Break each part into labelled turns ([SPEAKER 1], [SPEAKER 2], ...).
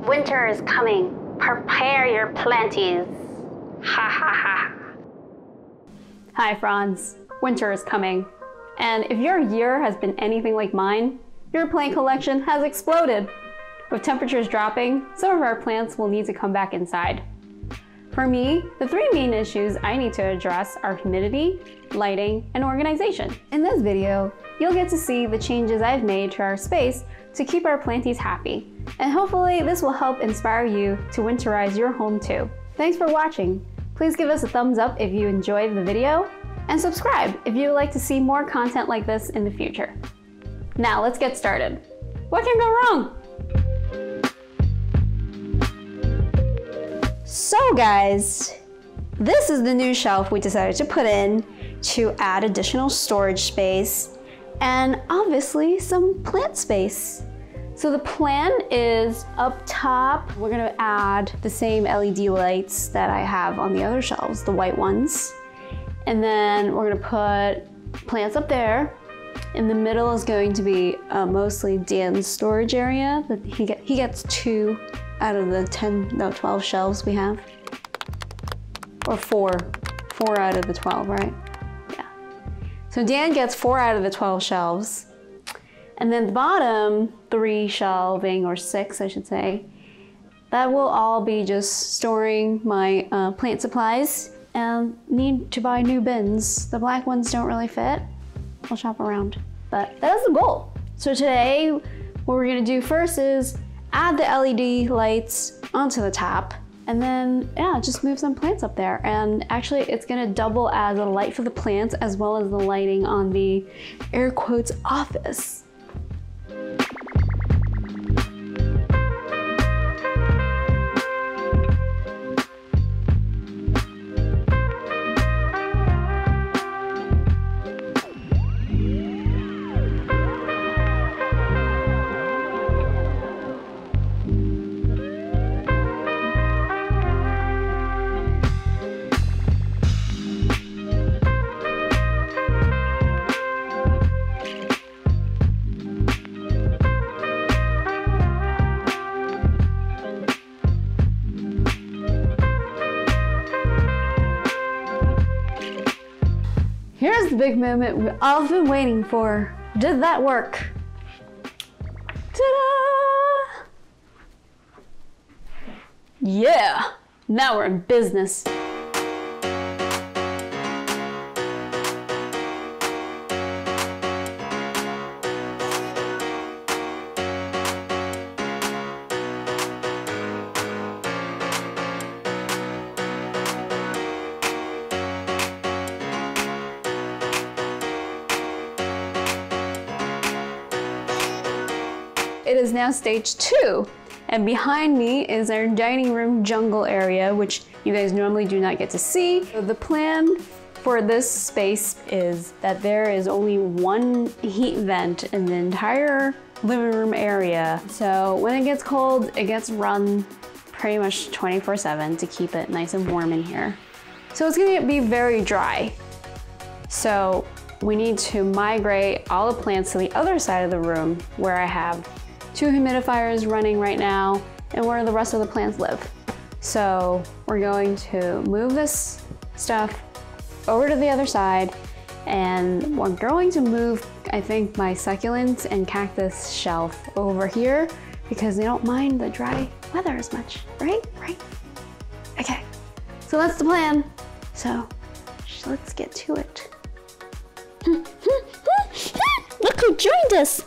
[SPEAKER 1] Winter is coming. Prepare your planties. Ha ha ha. Hi Franz, winter is coming. And if your year has been anything like mine, your plant collection has exploded. With temperatures dropping, some of our plants will need to come back inside. For me, the three main issues I need to address are humidity, lighting, and organization. In this video, you'll get to see the changes I've made to our space to keep our planties happy. And hopefully this will help inspire you to winterize your home too. Thanks for watching. Please give us a thumbs up if you enjoyed the video, and subscribe if you would like to see more content like this in the future. Now let's get started. What can go wrong? So guys, this is the new shelf we decided to put in to add additional storage space and obviously some plant space. So the plan is up top, we're gonna add the same LED lights that I have on the other shelves, the white ones. And then we're gonna put plants up there. In the middle is going to be mostly Dan's storage area. He gets 2 out of the 12 shelves we have. Or 4 out of the 12, right? Yeah. So Dan gets 4 out of the 12 shelves. And then the bottom 3 shelving, or 6 I should say, that will all be just storing my plant supplies and need to buy new bins. The black ones don't really fit. I'll shop around, but that's the goal. So today, what we're gonna do first is add the LED lights onto the top, and then yeah, just move some plants up there. And actually it's gonna double as a light for the plants as well as the lighting on the air quotes office. Here's the big moment we've all been waiting for. Did that work? Ta-da! Yeah, now we're in business. It is now stage 2, and behind me is our dining room jungle area, which you guys normally do not get to see. So the plan for this space is that there is only one heat vent in the entire living room area. So when it gets cold, it gets run pretty much 24/7 to keep it nice and warm in here. So it's gonna be very dry. So we need to migrate all the plants to the other side of the room where I have 2 humidifiers running right now and where the rest of the plants live. So we're going to move this stuff over to the other side, and we're going to move, I think, my succulents and cactus shelf over here because they don't mind the dry weather as much, right? Right? Okay, so that's the plan. So let's get to it. Look who joined us.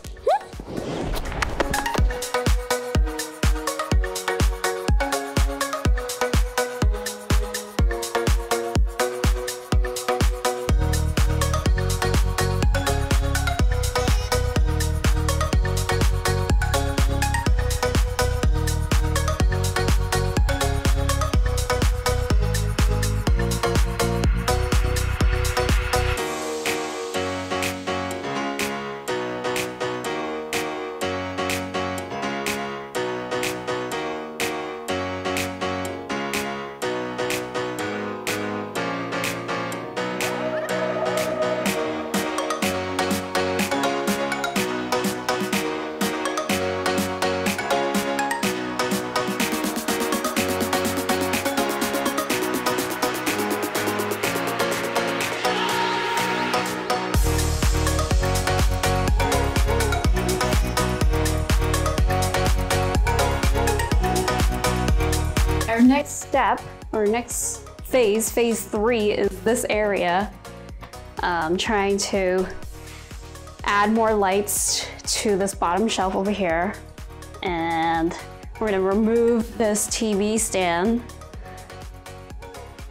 [SPEAKER 1] next step, or next phase, phase 3, is this area. Trying to add more lights to this bottom shelf over here. And we're gonna remove this TV stand.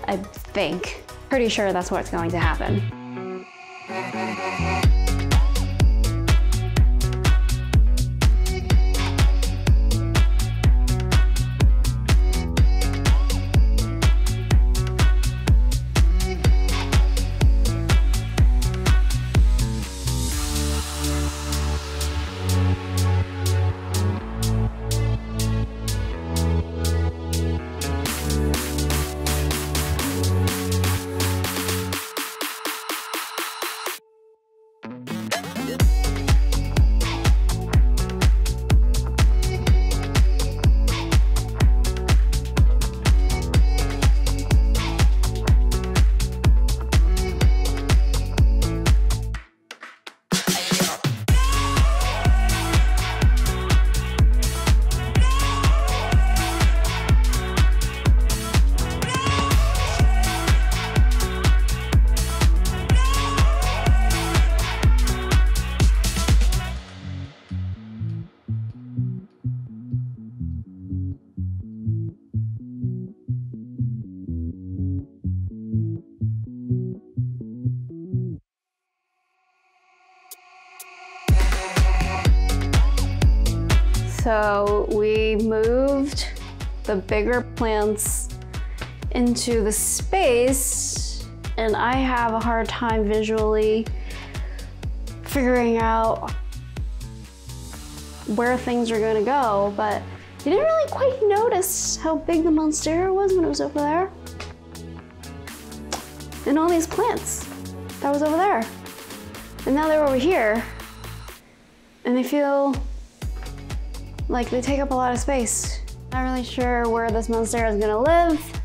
[SPEAKER 1] I think. Pretty sure that's what's going to happen. So we moved the bigger plants into the space, and I have a hard time visually figuring out where things are gonna go, but you didn't really quite notice how big the Monstera was when it was over there. And all these plants that was over there. And now they're over here, and they feel like they take up a lot of space. Not really sure where this Monstera is gonna live.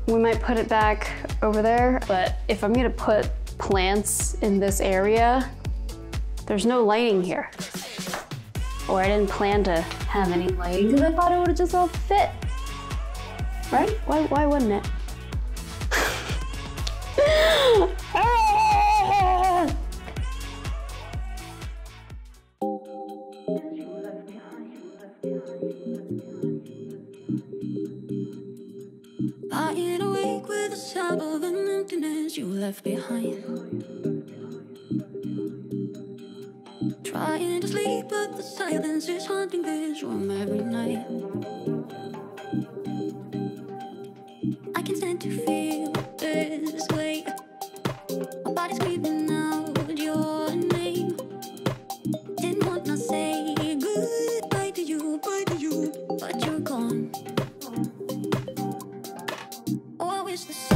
[SPEAKER 1] We might put it back over there, but if I'm gonna put plants in this area, there's no lighting here. Or I didn't plan to have any lighting because I thought it would just all fit. Right? Why wouldn't it?
[SPEAKER 2] Lying awake with the sound of an emptiness you left behind. Trying to sleep, but the silence is haunting this room every night. I can stand to feel this way. My body's screaming out your name. Didn't want to say goodbye to you, but you're gone. Oh, I wish the sun.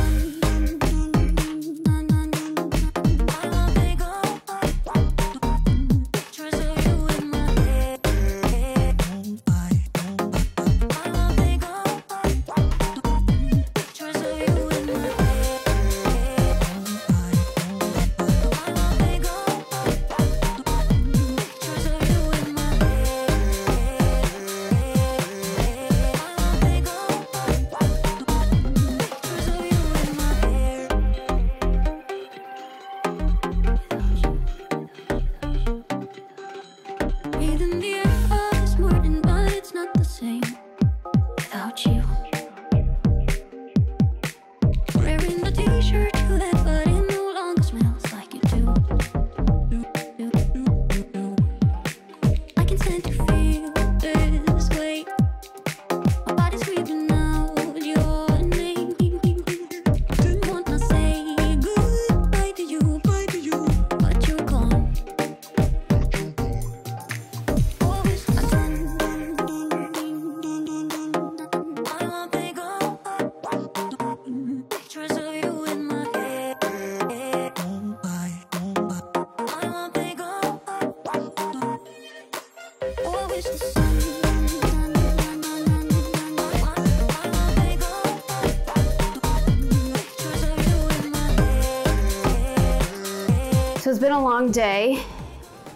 [SPEAKER 1] So it's been a long day.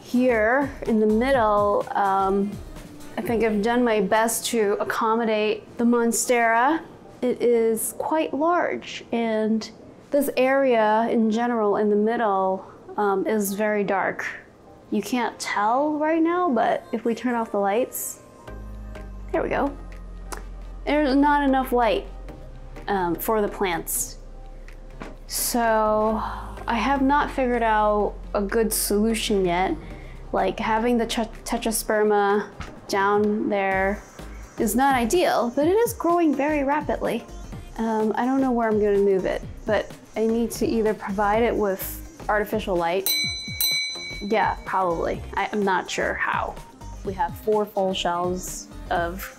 [SPEAKER 1] Here in the middle, I think I've done my best to accommodate the Monstera. It is quite large, and this area in general in the middle is very dark. You can't tell right now, but if we turn off the lights, there we go. There's not enough light for the plants. So I have not figured out a good solution yet. Like having the tetrasperma down there is not ideal, but it is growing very rapidly. I don't know where I'm gonna move it, but I need to either provide it with artificial light. Yeah, probably. I'm not sure how. We have 4 full shelves of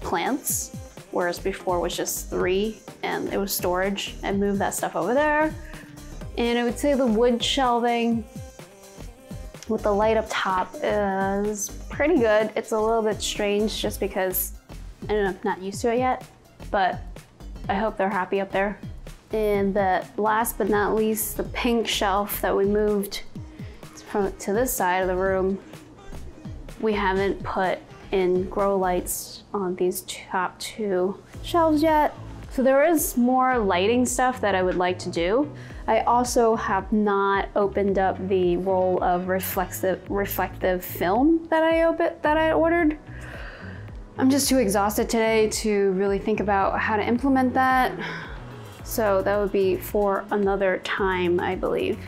[SPEAKER 1] plants, whereas before was just 3 and it was storage. I moved that stuff over there. And I would say the wood shelving with the light up top is pretty good. It's a little bit strange just because I don't know, I'm not used to it yet, but I hope they're happy up there. And the last but not least, the pink shelf that we moved to this side of the room, we haven't put in grow lights on these top 2 shelves yet. So there is more lighting stuff that I would like to do. I also have not opened up the roll of reflective film that I ordered. I'm just too exhausted today to really think about how to implement that. So that would be for another time, I believe.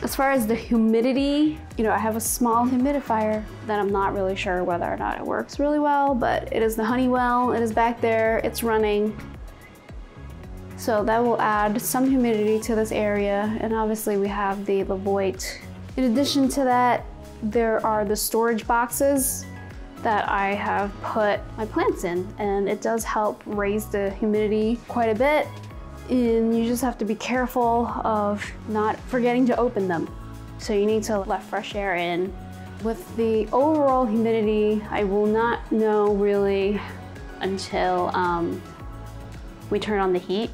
[SPEAKER 1] As far as the humidity, I have a small humidifier that I'm not really sure whether or not it works really well, but it is the Honeywell. It is back there, it's running. So that will add some humidity to this area. And obviously we have the Levoit. In addition to that, there are the storage boxes that I have put my plants in, and it does help raise the humidity quite a bit. And you just have to be careful of not forgetting to open them. So you need to let fresh air in. With the overall humidity, I will not know really until we turn on the heat.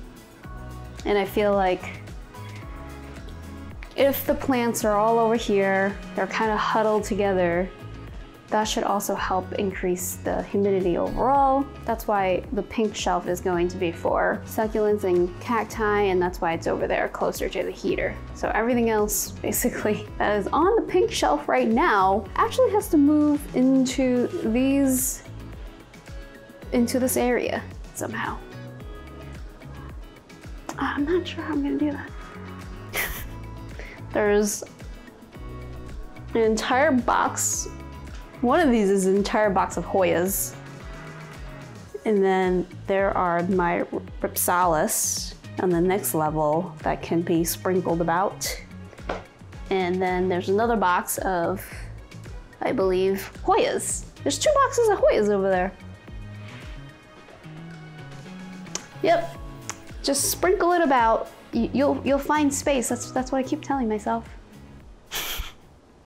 [SPEAKER 1] And I feel like if the plants are all over here, they're kind of huddled together, that should also help increase the humidity overall. That's why the pink shelf is going to be for succulents and cacti, and that's why it's over there closer to the heater. So everything else basically that is on the pink shelf right now actually has to move into this area somehow. I'm not sure how I'm gonna do that. There's an entire box. One of these is an entire box of Hoyas. And then there are my Ripsalis on the next level that can be sprinkled about. And then there's another box of, I believe, Hoyas. There's 2 boxes of Hoyas over there. Yep, just sprinkle it about. You'll find space. That's what I keep telling myself.